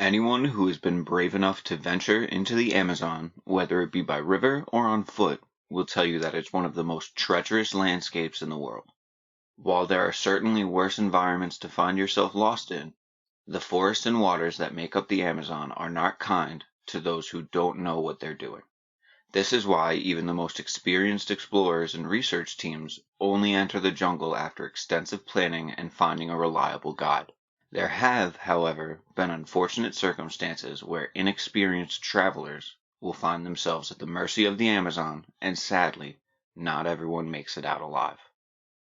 Anyone who has been brave enough to venture into the Amazon, whether it be by river or on foot, will tell you that it's one of the most treacherous landscapes in the world. While there are certainly worse environments to find yourself lost in, the forests and waters that make up the Amazon are not kind to those who don't know what they're doing. This is why even the most experienced explorers and research teams only enter the jungle after extensive planning and finding a reliable guide. There have, however, been unfortunate circumstances where inexperienced travelers will find themselves at the mercy of the Amazon, and sadly, not everyone makes it out alive.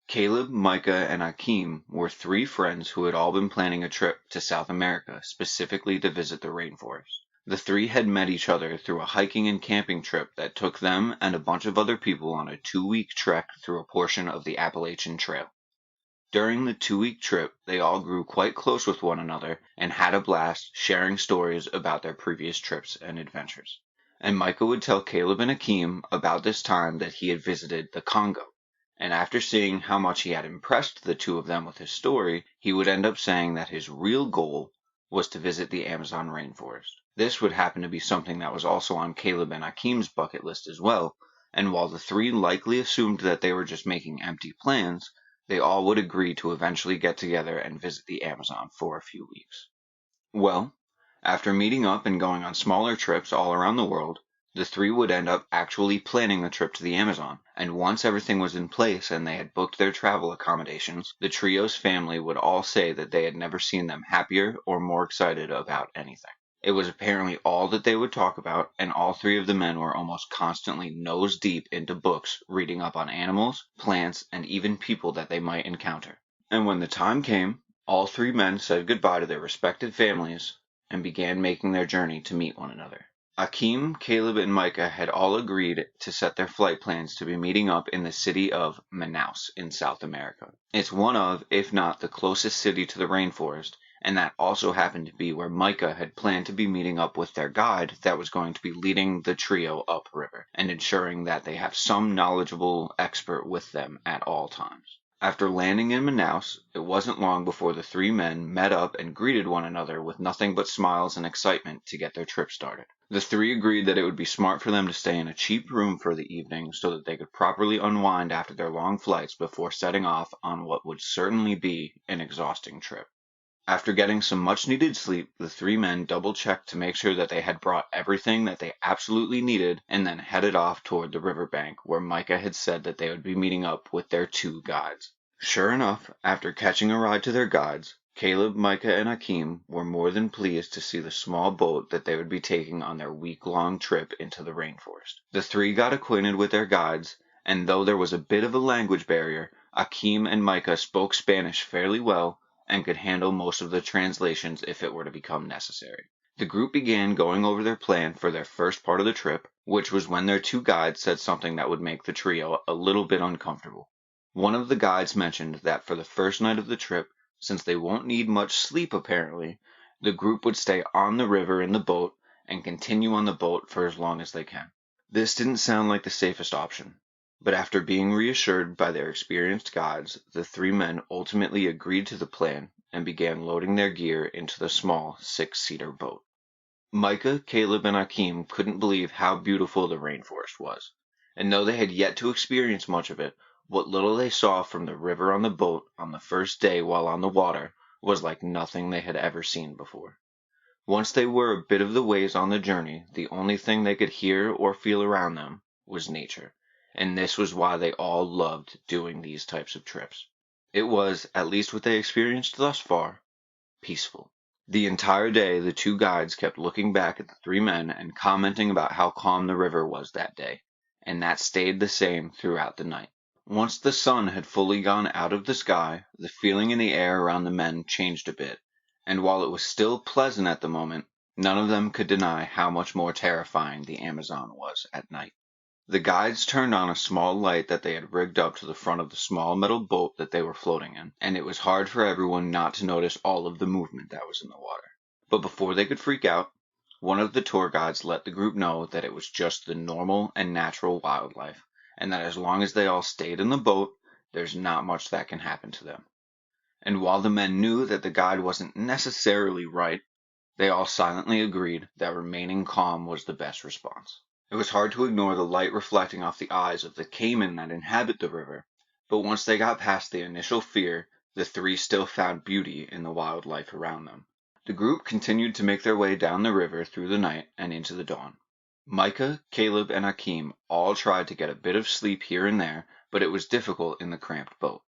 Caleb, Micah, and Akeem were three friends who had all been planning a trip to South America, specifically to visit the rainforest. The three had met each other through a hiking and camping trip that took them and a bunch of other people on a 2-week trek through a portion of the Appalachian Trail. During the 2-week trip, they all grew quite close with one another and had a blast sharing stories about their previous trips and adventures. And Micah would tell Caleb and Akeem about this time that he had visited the Congo. And after seeing how much he had impressed the two of them with his story, he would end up saying that his real goal was to visit the Amazon rainforest. This would happen to be something that was also on Caleb and Akeem's bucket list as well, and while the three likely assumed that they were just making empty plans, they all would agree to eventually get together and visit the Amazon for a few weeks. Well, after meeting up and going on smaller trips all around the world, the three would end up actually planning the trip to the Amazon, and once everything was in place and they had booked their travel accommodations, the trio's family would all say that they had never seen them happier or more excited about anything. It was apparently all that they would talk about, and all three of the men were almost constantly nose deep into books, reading up on animals, plants, and even people that they might encounter. And when the time came, all three men said goodbye to their respective families and began making their journey to meet one another. Akeem, Caleb, and Micah had all agreed to set their flight plans to be meeting up in the city of Manaus in South America. It's one of, if not the closest city to the rainforest, and that also happened to be where Micah had planned to be meeting up with their guide that was going to be leading the trio upriver and ensuring that they have some knowledgeable expert with them at all times. After landing in Manaus, it wasn't long before the three men met up and greeted one another with nothing but smiles and excitement to get their trip started. The three agreed that it would be smart for them to stay in a cheap room for the evening so that they could properly unwind after their long flights before setting off on what would certainly be an exhausting trip. After getting some much needed sleep, the three men double checked to make sure that they had brought everything that they absolutely needed and then headed off toward the riverbank where Micah had said that they would be meeting up with their two guides. Sure enough, after catching a ride to their guides, Caleb, Micah, and Akeem were more than pleased to see the small boat that they would be taking on their week-long trip into the rainforest. The three got acquainted with their guides, and though there was a bit of a language barrier, Akeem and Micah spoke Spanish fairly well and could handle most of the translations if it were to become necessary. The group began going over their plan for their first part of the trip, which was when their two guides said something that would make the trio a little bit uncomfortable. One of the guides mentioned that for the first night of the trip, since they won't need much sleep apparently, the group would stay on the river in the boat and continue on the boat for as long as they can. This didn't sound like the safest option, but after being reassured by their experienced guides, the three men ultimately agreed to the plan and began loading their gear into the small 6-seater boat. Micah, Caleb, and Akeem couldn't believe how beautiful the rainforest was, and though they had yet to experience much of it, what little they saw from the river on the boat on the first day while on the water was like nothing they had ever seen before. Once they were a bit of the ways on the journey, the only thing they could hear or feel around them was nature, and this was why they all loved doing these types of trips. It was, at least what they experienced thus far, peaceful. The entire day, the two guides kept looking back at the three men and commenting about how calm the river was that day, and that stayed the same throughout the night. Once the sun had fully gone out of the sky, the feeling in the air around the men changed a bit, and while it was still pleasant at the moment, none of them could deny how much more terrifying the Amazon was at night. The guides turned on a small light that they had rigged up to the front of the small metal boat that they were floating in, and it was hard for everyone not to notice all of the movement that was in the water. But before they could freak out, one of the tour guides let the group know that it was just the normal and natural wildlife, and that as long as they all stayed in the boat, there's not much that can happen to them. And while the men knew that the guide wasn't necessarily right, They all silently agreed that remaining calm was the best response. It was hard to ignore the light reflecting off the eyes of the caiman that inhabit the river, but once they got past the initial fear, the three still found beauty in the wildlife around them. The group continued to make their way down the river through the night and into the dawn. Micah, Caleb, and Akeem all tried to get a bit of sleep here and there, but it was difficult in the cramped boat.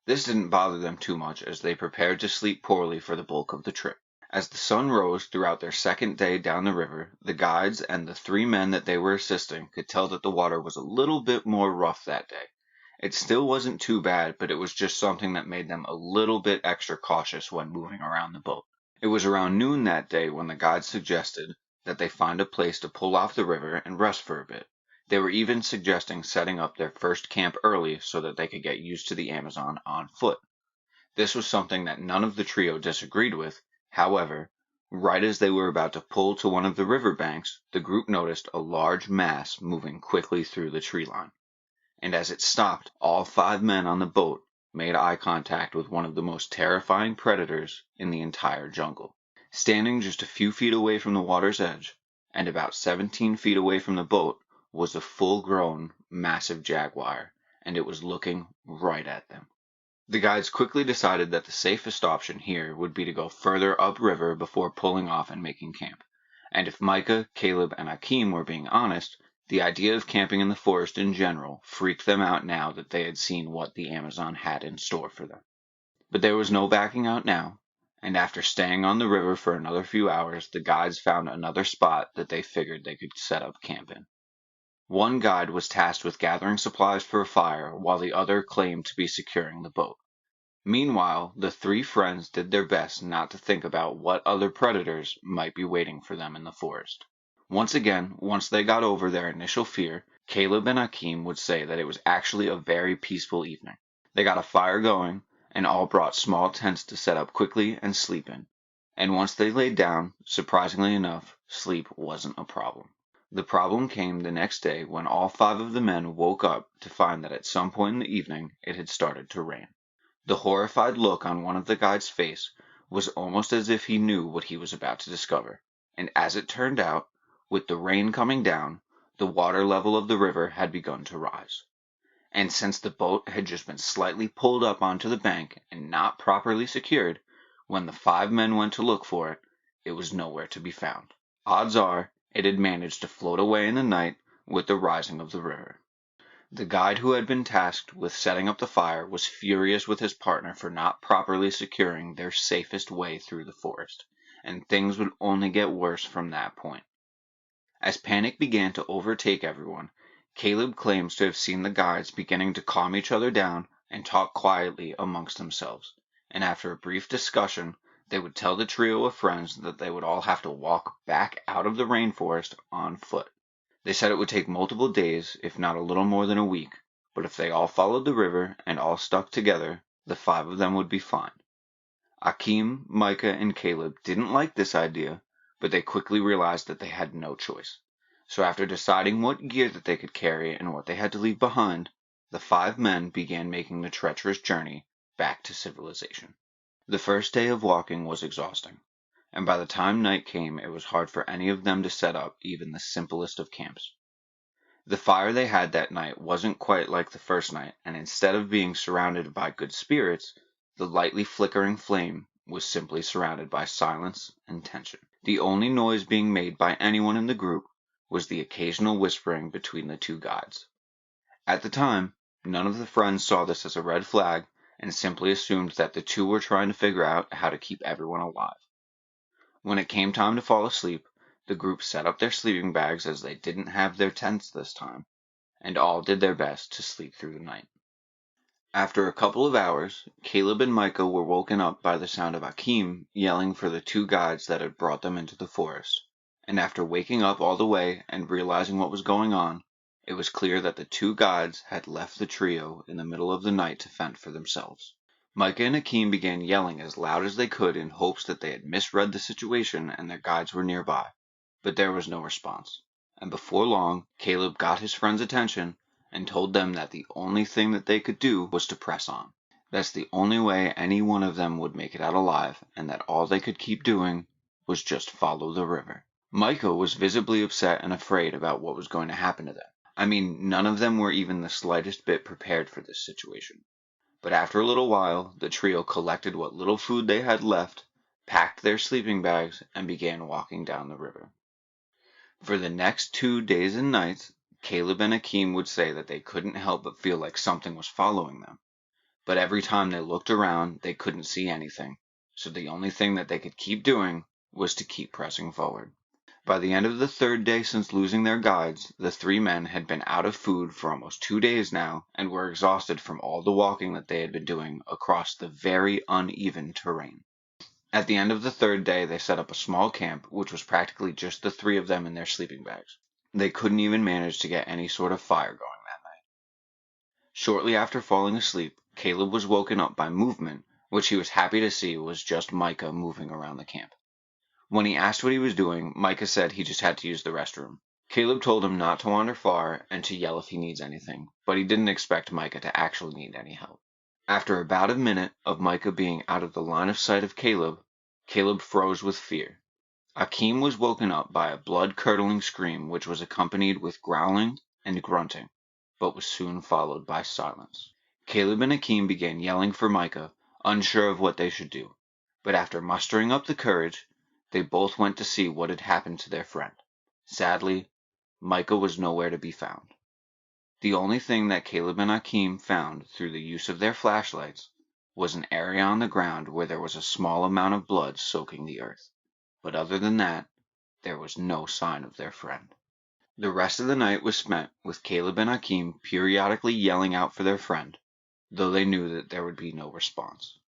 This didn't bother them too much as they prepared to sleep poorly for the bulk of the trip. As the sun rose throughout their second day down the river, the guides and the three men that they were assisting could tell that the water was a little bit more rough that day. It still wasn't too bad, but it was just something that made them a little bit extra cautious when moving around the boat. It was around noon that day when the guides suggested that they find a place to pull off the river and rest for a bit. They were even suggesting setting up their first camp early so that they could get used to the Amazon on foot. This was something that none of the trio disagreed with. However, right as they were about to pull to one of the river banks, the group noticed a large mass moving quickly through the tree line. And as it stopped, all 5 men on the boat made eye contact with one of the most terrifying predators in the entire jungle. Standing just a few feet away from the water's edge, and about 17 feet away from the boat, was a full-grown, massive jaguar, and it was looking right at them. The guides quickly decided that the safest option here would be to go further upriver before pulling off and making camp. And if Micah, Caleb, and Akeem were being honest, the idea of camping in the forest in general freaked them out now that they had seen what the Amazon had in store for them. But there was no backing out now, and after staying on the river for another few hours, the guides found another spot that they figured they could set up camp in. One guide was tasked with gathering supplies for a fire, while the other claimed to be securing the boat. Meanwhile, the 3 friends did their best not to think about what other predators might be waiting for them in the forest. Once they got over their initial fear, Caleb and Akeem would say that it was actually a very peaceful evening. They got a fire going, and all brought small tents to set up quickly and sleep in. And once they laid down, surprisingly enough, sleep wasn't a problem. The problem came the next day when all 5 of the men woke up to find that at some point in the evening it had started to rain. The horrified look on one of the guides' face was almost as if he knew what he was about to discover, and as it turned out, with the rain coming down, the water level of the river had begun to rise. And since the boat had just been slightly pulled up onto the bank and not properly secured, when the 5 men went to look for it, it was nowhere to be found. Odds are it had managed to float away in the night with the rising of the river. The guide who had been tasked with setting up the fire was furious with his partner for not properly securing their safest way through the forest, and things would only get worse from that point. As panic began to overtake everyone, Caleb claims to have seen the guides beginning to calm each other down and talk quietly amongst themselves, and after a brief discussion, they would tell the trio of friends that they would all have to walk back out of the rainforest on foot. They said it would take multiple days, if not a little more than a week, but if they all followed the river and all stuck together, the 5 of them would be fine. Akeem, Micah, and Caleb didn't like this idea, but they quickly realized that they had no choice. So after deciding what gear that they could carry and what they had to leave behind, the 5 men began making the treacherous journey back to civilization. The first day of walking was exhausting, and by the time night came it was hard for any of them to set up even the simplest of camps. The fire they had that night wasn't quite like the first night, and instead of being surrounded by good spirits, the lightly flickering flame was simply surrounded by silence and tension. The only noise being made by anyone in the group was the occasional whispering between the 2 guides. At the time, none of the friends saw this as a red flag and simply assumed that the 2 were trying to figure out how to keep everyone alive. When it came time to fall asleep, the group set up their sleeping bags as they didn't have their tents this time, and all did their best to sleep through the night. After a couple of hours, Caleb and Micah were woken up by the sound of Akeem yelling for the 2 guides that had brought them into the forest, and after waking up all the way and realizing what was going on, it was clear that the 2 guides had left the trio in the middle of the night to fend for themselves. Micah and Akeem began yelling as loud as they could in hopes that they had misread the situation and their guides were nearby, but there was no response, and before long Caleb got his friends' attention and told them that the only thing that they could do was to press on. That's the only way any one of them would make it out alive, and that all they could keep doing was just follow the river. Micah was visibly upset and afraid about what was going to happen to them. I mean, none of them were even the slightest bit prepared for this situation. But after a little while, the trio collected what little food they had left, packed their sleeping bags, and began walking down the river. For the next 2 days and nights, Caleb and Akeem would say that they couldn't help but feel like something was following them. But every time they looked around, they couldn't see anything, so the only thing that they could keep doing was to keep pressing forward. By the end of the 3rd day since losing their guides, the 3 men had been out of food for almost 2 days now and were exhausted from all the walking that they had been doing across the very uneven terrain. At the end of the 3rd day, they set up a small camp, which was practically just the 3 of them in their sleeping bags. They couldn't even manage to get any sort of fire going that night. Shortly after falling asleep, Caleb was woken up by movement, which he was happy to see was just Micah moving around the camp. When he asked what he was doing, Micah said he just had to use the restroom. Caleb told him not to wander far and to yell if he needs anything, but he didn't expect Micah to actually need any help. After about a minute of Micah being out of the line of sight of Caleb, Caleb froze with fear. Akeem was woken up by a blood-curdling scream which was accompanied with growling and grunting, but was soon followed by silence. Caleb and Akeem began yelling for Micah, unsure of what they should do, but after mustering up the courage, they both went to see what had happened to their friend. Sadly, Micah was nowhere to be found. The only thing that Caleb and Akeem found through the use of their flashlights was an area on the ground where there was a small amount of blood soaking the earth. But other than that, there was no sign of their friend. The rest of the night was spent with Caleb and Akeem periodically yelling out for their friend, though they knew that there would be no response.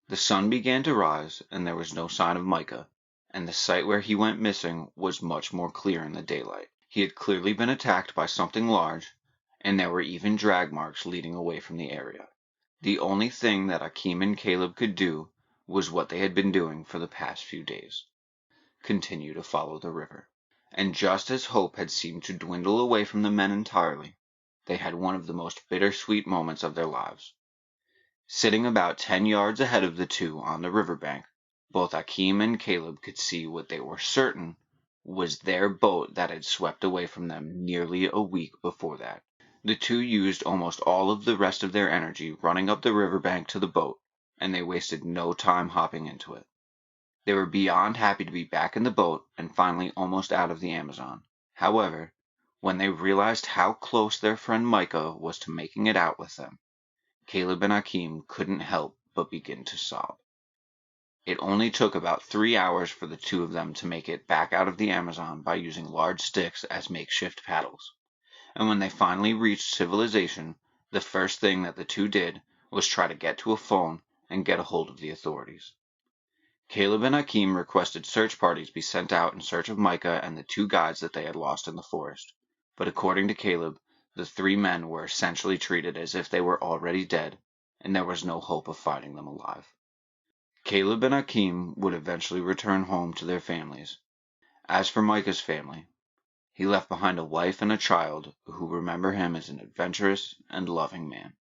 The sun began to rise, and there was no sign of Micah, and the site where he went missing was much more clear in the daylight. He had clearly been attacked by something large, and there were even drag marks leading away from the area. The only thing that Akeem and Caleb could do was what they had been doing for the past few days: continue to follow the river. And just as hope had seemed to dwindle away from the men entirely, they had one of the most bittersweet moments of their lives. Sitting about 10 yards ahead of the two on the riverbank, both Akeem and Caleb could see what they were certain was their boat that had swept away from them nearly a week before that. The two used almost all of the rest of their energy running up the riverbank to the boat, and they wasted no time hopping into it. They were beyond happy to be back in the boat and finally almost out of the Amazon. However, when they realized how close their friend Micah was to making it out with them, Caleb and Akeem couldn't help but begin to sob. It only took about 3 hours for the two of them to make it back out of the Amazon by using large sticks as makeshift paddles. And when they finally reached civilization, the first thing that the two did was try to get to a phone and get a hold of the authorities. Caleb and Akeem requested search parties be sent out in search of Micah and the 2 guides that they had lost in the forest, but according to Caleb, the 3 men were essentially treated as if they were already dead, and there was no hope of finding them alive. Caleb and Akeem would eventually return home to their families. As for Micah's family, he left behind a wife and a child who remember him as an adventurous and loving man.